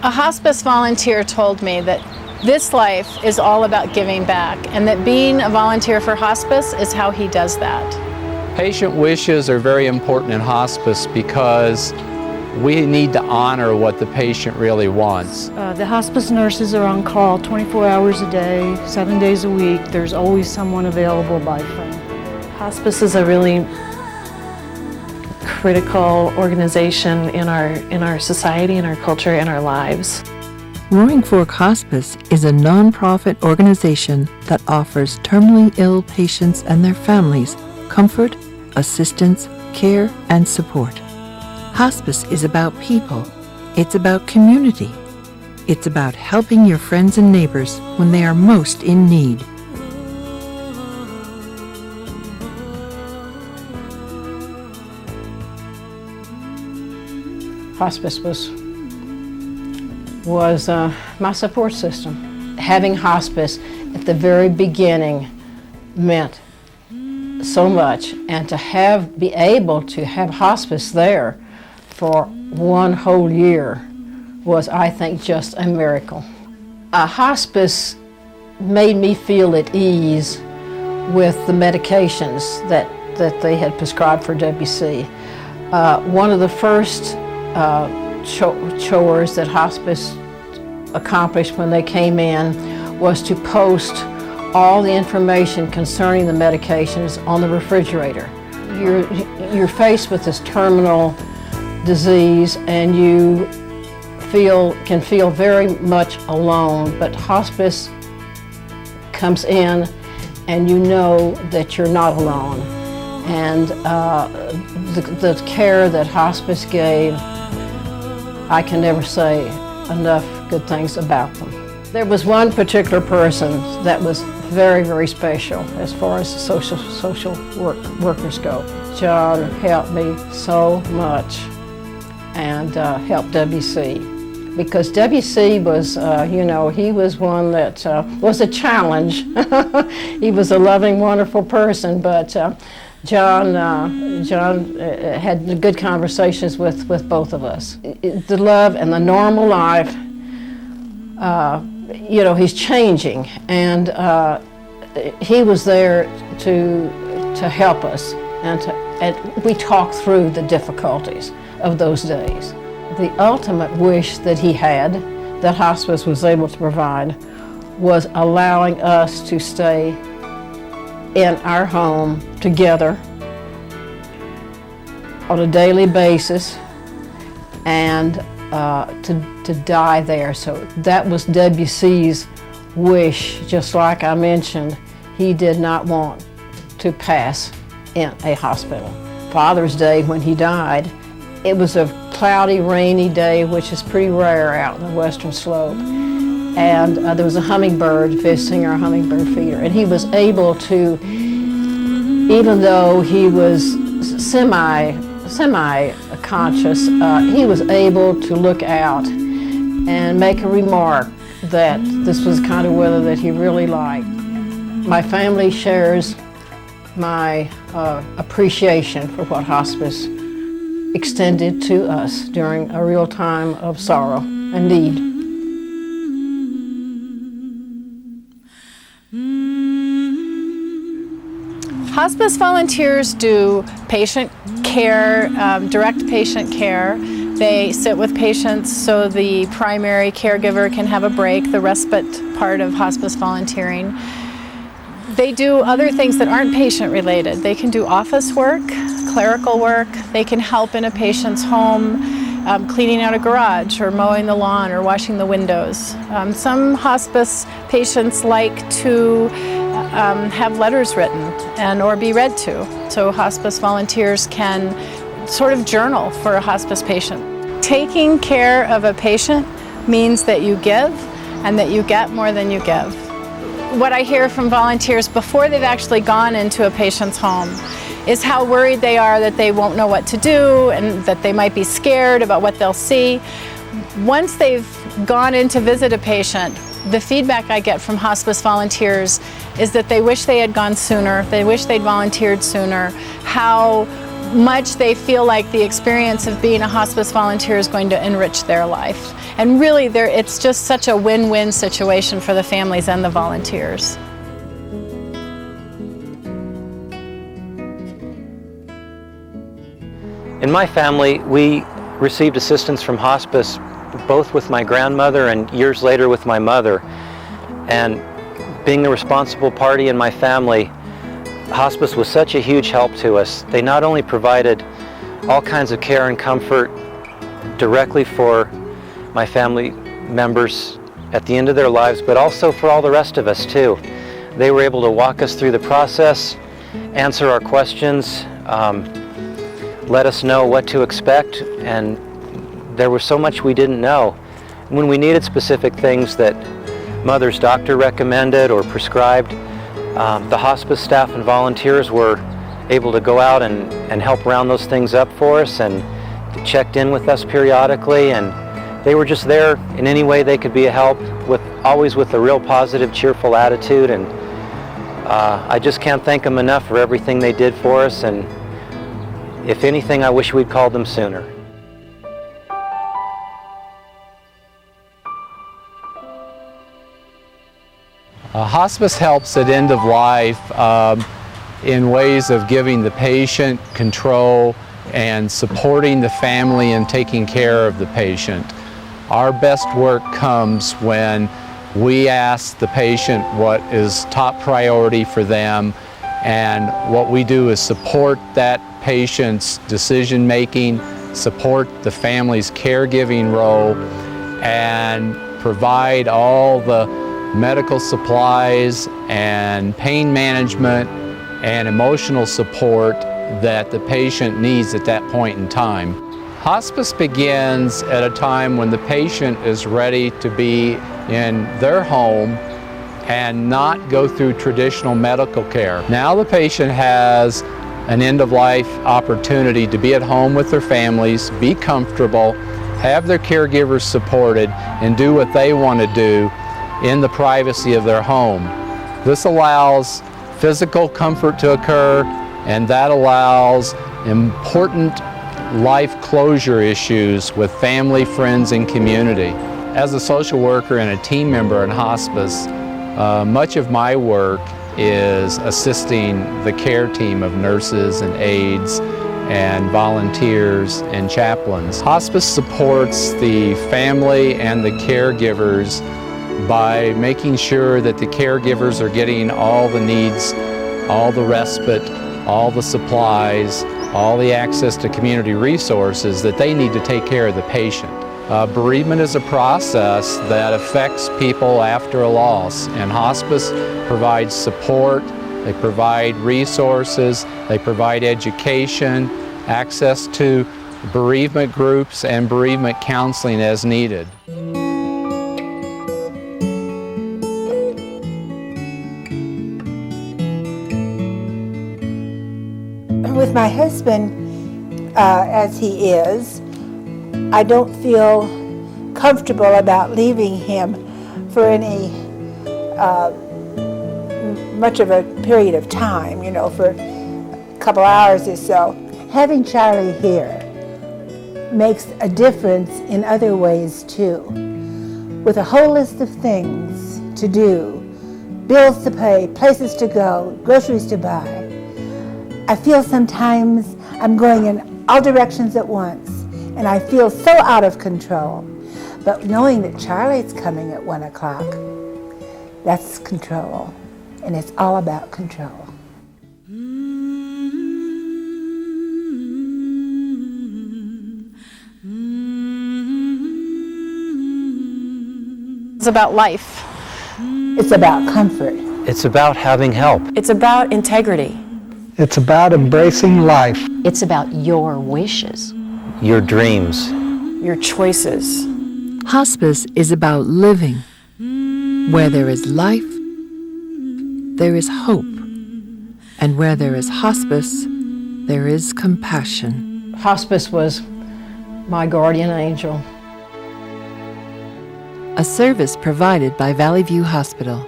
A hospice volunteer told me that this life is all about giving back, and that being a volunteer for hospice is how he does that. Patient wishes are very important in hospice because we need to honor what the patient really wants. The hospice nurses are on call 24 hours a day, 7 days a week. There's always someone available by phone. Hospice is a really critical organization in our society, in our culture, in our lives. Roaring Fork Hospice is a non-profit organization that offers terminally ill patients and their families comfort, assistance, care, and support. Hospice is about people. It's about community. It's about helping your friends and neighbors when they are most in need. Hospice was my support system. Having hospice at the very beginning meant so much, and to be able to have hospice there for one whole year was, I think, just a miracle. Hospice made me feel at ease with the medications that they had prescribed for WC. One of the first chores that hospice accomplished when they came in was to post all the information concerning the medications on the refrigerator. You're faced with this terminal disease, and you can feel very much alone, but hospice comes in and you know that you're not alone. And the care that hospice gave, I can never say enough good things about them. There was one particular person that was very, very special as far as social workers go. John helped me so much and helped WC, because WC was, he was one that was a challenge. He was a loving, wonderful person, but John had good conversations with both of us. The love and the normal life, he's changing, and he was there to help us, and we talked through the difficulties of those days. The ultimate wish that he had, that hospice was able to provide, was allowing us to stay in our home together on a daily basis and to die there. So that was WC's wish. Just like I mentioned, he did not want to pass in a hospital. Father's Day, when he died, it was a cloudy, rainy day, which is pretty rare out in the Western Slope. And there was a hummingbird visiting our hummingbird feeder, and he was able to, even though he was semi-conscious, he was able to look out and make a remark that this was the kind of weather that he really liked. My family shares my appreciation for what hospice extended to us during a real time of sorrow and need. Hospice volunteers do patient care, direct patient care. They sit with patients so the primary caregiver can have a break, the respite part of hospice volunteering. They do other things that aren't patient related. They can do office work, clerical work. They can help in a patient's home, cleaning out a garage or mowing the lawn or washing the windows. Some hospice patients like to have letters written or be read to. So hospice volunteers can sort of journal for a hospice patient. Taking care of a patient means that you give and that you get more than you give. What I hear from volunteers before they've actually gone into a patient's home is how worried they are that they won't know what to do and that they might be scared about what they'll see. Once they've gone in to visit a patient, the feedback I get from hospice volunteers is that they wish they had gone sooner, they wish they'd volunteered sooner, how much they feel like the experience of being a hospice volunteer is going to enrich their life. And really, it's just such a win-win situation for the families and the volunteers. In my family, we received assistance from hospice both with my grandmother and years later with my mother. And being the responsible party in my family, hospice was such a huge help to us. They not only provided all kinds of care and comfort directly for my family members at the end of their lives, but also for all the rest of us too. They were able to walk us through the process, answer our questions, let us know what to expect, and there was so much we didn't know. When we needed specific things that Mother's doctor recommended or prescribed, the hospice staff and volunteers were able to go out and help round those things up for us, and checked in with us periodically, and they were just there in any way they could be a help, always with a real positive, cheerful attitude. And I just can't thank them enough for everything they did for us, and if anything, I wish we'd called them sooner. Hospice helps at end of life in ways of giving the patient control and supporting the family and taking care of the patient. Our best work comes when we ask the patient what is top priority for them, and what we do is support that patient's decision making, support the family's caregiving role, and provide all the medical supplies and pain management and emotional support that the patient needs at that point in time. Hospice begins at a time when the patient is ready to be in their home and not go through traditional medical care. Now the patient has an end-of-life opportunity to be at home with their families, be comfortable, have their caregivers supported, and do what they want to do in the privacy of their home. This allows physical comfort to occur, and that allows important life closure issues with family, friends, and community. As a social worker and a team member in hospice, much of my work is assisting the care team of nurses and aides and volunteers and chaplains. Hospice supports the family and the caregivers by making sure that the caregivers are getting all the needs, all the respite, all the supplies, all the access to community resources that they need to take care of the patient. Bereavement is a process that affects people after a loss, and hospice provides support, they provide resources, they provide education, access to bereavement groups and bereavement counseling as needed. With my husband, as he is, I don't feel comfortable about leaving him for any much of a period of time, for a couple hours or so. Having Charlie here makes a difference in other ways too. With a whole list of things to do, bills to pay, places to go, groceries to buy, I feel sometimes I'm going in all directions at once, and I feel so out of control. But knowing that Charlie's coming at 1 o'clock, that's control, and it's all about control. It's about life. It's about comfort. It's about having help. It's about integrity. It's about embracing life. It's about your wishes. Your dreams. Your choices. Hospice is about living. Where there is life, there is hope. And where there is hospice, there is compassion. Hospice was my guardian angel. A service provided by Valley View Hospital.